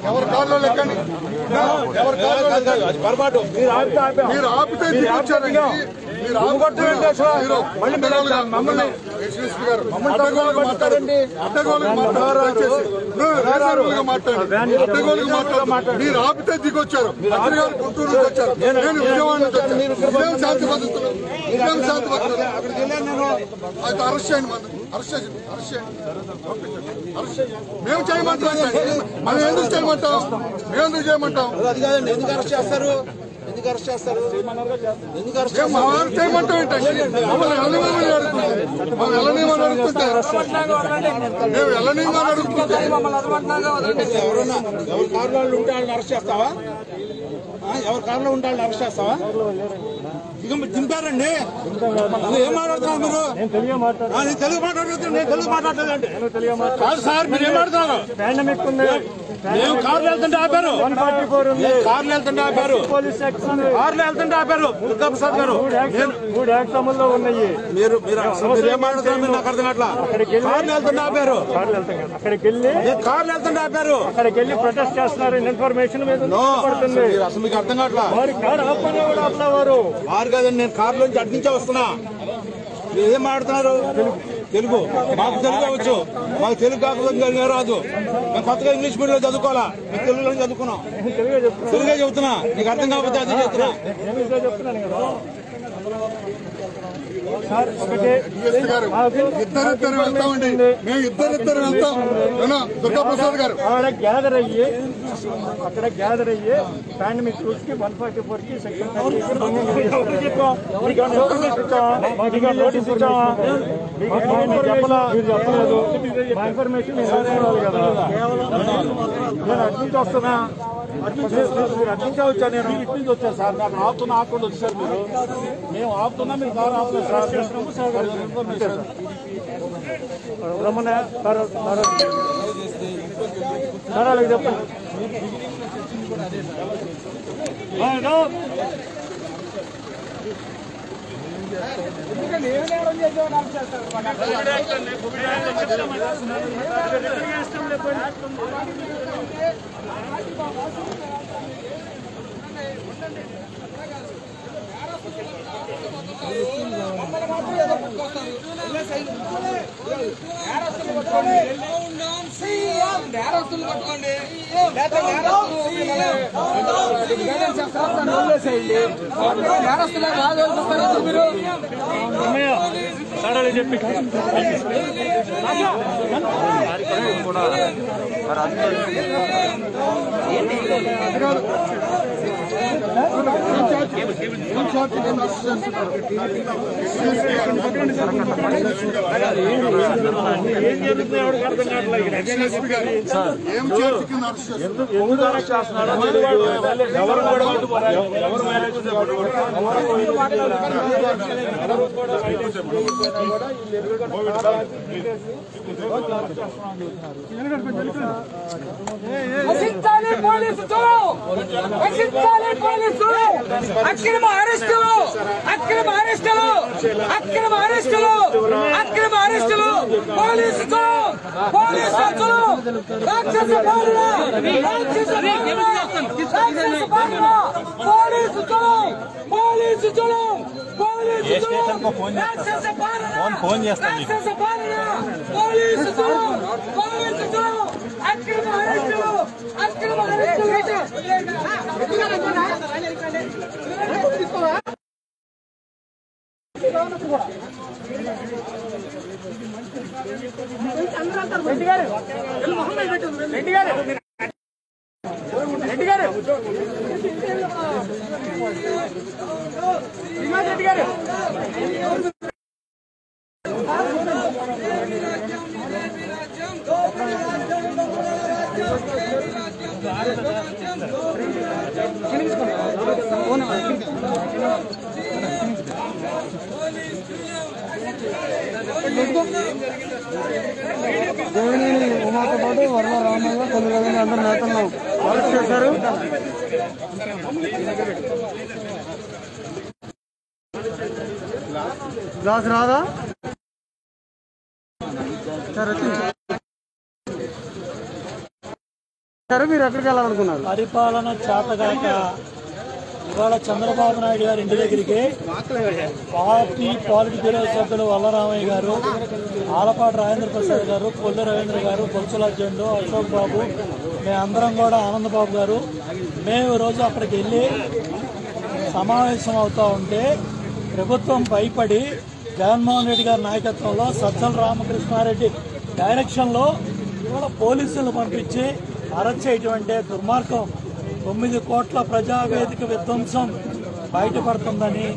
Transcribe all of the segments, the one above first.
ఎవరు కారులో లెక్కండి, ఎవరు పొరపాటు మీరు ఆపితే దిగొచ్చారండి. మీరు అడ్డగోలుగా మాట్లాడండి, మీరు ఆపితే దిగొచ్చారు. మంత్రి గారు గుంటూరు నుంచి వచ్చారు, నేను విజయవాడ నుంచి వచ్చాను. ఇదేం శాంతి భద్రతలు, ఇదేం శాంతి భద్రతలు. అయితే అరెస్ట్ చేయండి, అరెస్ట్ చేయండి. మేము చేయమంటాం, మనం ఎందుకు చేయమంటాం, మేము ఎందుకు చేయమంటాం? అది కాదండి, ఎందుకు అరెస్ట్ చేస్తారు? ఎందుకు అరెస్ట్ చేస్తారు? ఎందుకు అరెస్ట్ చేయమంటాం ఏంటండి? మమ్మల్ని వెళ్ళనివ్వమని అడుగుతుంటే, మేము వెళ్ళనివ్వమని అడుగుతుంటే ఎవరన్నా ఎవరి కారులో ఉంటే వాళ్ళని అరెస్ట్ చేస్తావా? ఎవరి కారులో ఉంటే వాళ్ళని అరెస్ట్ చేస్తావా? ఇక దింపారండి. ఏం మాట్లాడుతున్నారు మీరు? నేను తెలుగు మాట్లాడుతున్నాను. నేను తెలుగు మాట్లాడలేదండి. కాదు సార్, మీరు ఏం మాట్లాడుతున్నారు? మేము కార్లు వెళ్తుంటే ఆపారు, కార్లు వెళ్తుంటే ఆపారు, కార్లు వెళ్తుంటే ఆపారు. దుర్గాప్రసాద్ గారు మీరు ఏం మాట్లాడుతున్నారు? నాకు అర్థం కావట్లా. కార్లు వెళ్తుంటే ఆపారు, కార్లు వెళ్తుంటే ఆపారు. అక్కడికి వెళ్ళి ప్రొటెస్ట్ చేస్తున్నారు. ఇన్ఫర్మేషన్ అసలు మీకు అర్థం కావట్లా. వారు కదండి, నేను కారు నుంచి అడ్డించే వస్తున్నా. మీరు ఏం మాట్లాడుతున్నారు? తెలుగు మాకు తెలుగు వచ్చు, మాకు తెలుగు కాకపోతే రాదు. మేము కొత్తగా ఇంగ్లీష్ మీడియంలో చదువుకోవాలా, మేము తెలుగులో చదువుకున్నాం. తెలుగే చెబుతున్నా, నీకు అర్థం కాకపోతే అదే చెప్తున్నా. ఇద్దరిద్దరు వెళ్తామండి, మేము ఇద్దరిద్దరు వెళ్తాం. దుర్గాప్రసాద్ గారు గ్యాదర్ అయ్యి పాండమిక్ రూల్స్ కి 144 కి సెక్షన్ నోటీస్ ఇచ్చామా? చెప్పలేదు. మా ఇన్ఫర్మేషన్ కదా. నేను అడ్మిట్ వస్తున్నా, మీరు అడ్మిట్ వచ్చా, నేను ఇటు నుంచి వచ్చాను సార్. నాకు ఆపుతున్నా, ఆకుండా వచ్చారు మీరు. మేము ఆపుతున్నా, మీరు కారు ఆపుతున్నారు సార్. రమ్మన్నా సార్, అలాగే చెప్పండి. చెప్పి అక్రమ అరెస్టులు, అక్రమ అరెస్టులు, అక్రమ అరెస్టులు, అక్రమ అరెస్టులు, పోలీసులు, పోలీసులు, రాక్షస పాలన, రాక్షస పాలన, రాక్షస పాలన, పోలీసులు, పోలీసులు, పోలీసులు, రాక్షస పాలన, రాక్షస పాలన, పోలీసులు, పోలీసులు, అక్రమ అరెస్టులు, అక్రమ అరెస్టులు. రెడ్డి గారు ఉమాతో పాటు వరల రామయ్య కొద్దిగా అందరు నేతలు అరెస్ట్ చేశారు. గ్లాస్ రాదా సార్? వచ్చింది. మీరు ఎక్కడికి వెళ్ళాలనుకున్నారు? పరిపాలన చేతగాక ఇవాళ చంద్రబాబు నాయుడు గారి ఇంటి దగ్గరికి పాలిట్ బ్యూరో సభ్యులు వల్లరామయ్య గారు, ఆలపాటి రాజేంద్ర ప్రసాద్ గారు, కొల్లు రవీంద్ర గారు, బొత్సల జెండు, అశోక్ బాబు, మేమందరం కూడా ఆనందబాబు గారు మేము ఈరోజు అక్కడికి వెళ్ళి సమావేశం అవుతూ ఉంటే ప్రభుత్వం భయపడి జగన్మోహన్ రెడ్డి గారి నాయకత్వంలో సజ్జల రామకృష్ణారెడ్డి డైరెక్షన్లో ఇవాళ పోలీసులను పంపించి అరెస్ట్ చేయటం అంటే దుర్మార్గం. 9 కోట్ల ప్రజావేదిక విధ్వంసం బయటపడుతుందని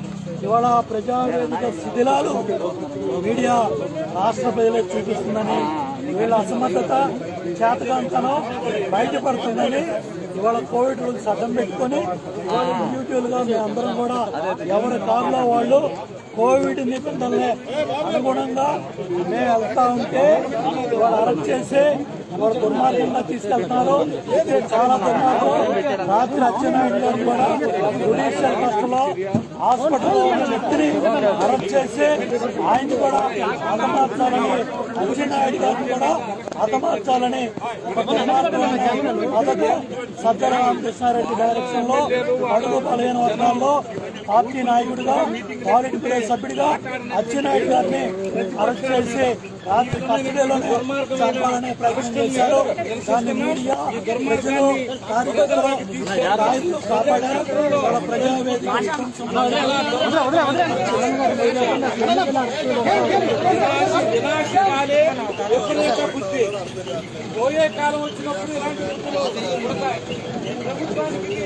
ఇవాళ ప్రజావేదిక శిథిలాలు మీడియా రాష్ట్ర ప్రజలకు చూపిస్తుందని, వీళ్ళ అసమర్థత చేతకాంతనం బయటపడుతుందని ఇవాళ కోవిడ్ రూల్స్ అడ్డం పెట్టుకుని ఇవాళ ఇండివిజువల్గా మేమందరం కూడా ఎవరి కారులో వాళ్ళు కోవిడ్ నిబంధనలే అనుగుణంగా మేము వెళ్తా ఉంటే ఇవాళ అరెస్ట్ చేసి ఇవాళ దుర్మార్గంగా తీసుకెళ్తున్నారు. చాలా దుర్మార్గం. రాత్రి అచ్చెన్నాయుడు గారు కూడా జుడిషియల్ కస్టడీలో హాస్పిటల్లో ఉన్న వ్యక్తిని అరెస్ట్ చేసి ఆయన కూడా హతమార్చాలని, అచ్చెన్నాయుడు గారిని కూడా హతమార్చాలని ఒక దుర్మార్గమైన పథకం సజ్జల రామకృష్ణారెడ్డి డైరెక్షన్ లో అడుగు బలహీన వర్గాల్లో పార్టీ నాయకుడిగా, పాలిట్ బ్యూరో సభ్యుడిగా అచ్చెన్నాయుడు గారిని అరెస్ట్ చేసి రాత్రి కస్టడీలోనే చంపాలనే ప్రయత్నం చేశారు. దాన్ని మీడియా, ప్రజలు, కార్యకర్తలు, నాయకులు కాపాడారు. వాళ్ళ ప్రజావేదిక పోయే కాలం వచ్చినప్పుడు ఇలాంటి ప్రభుత్వానికి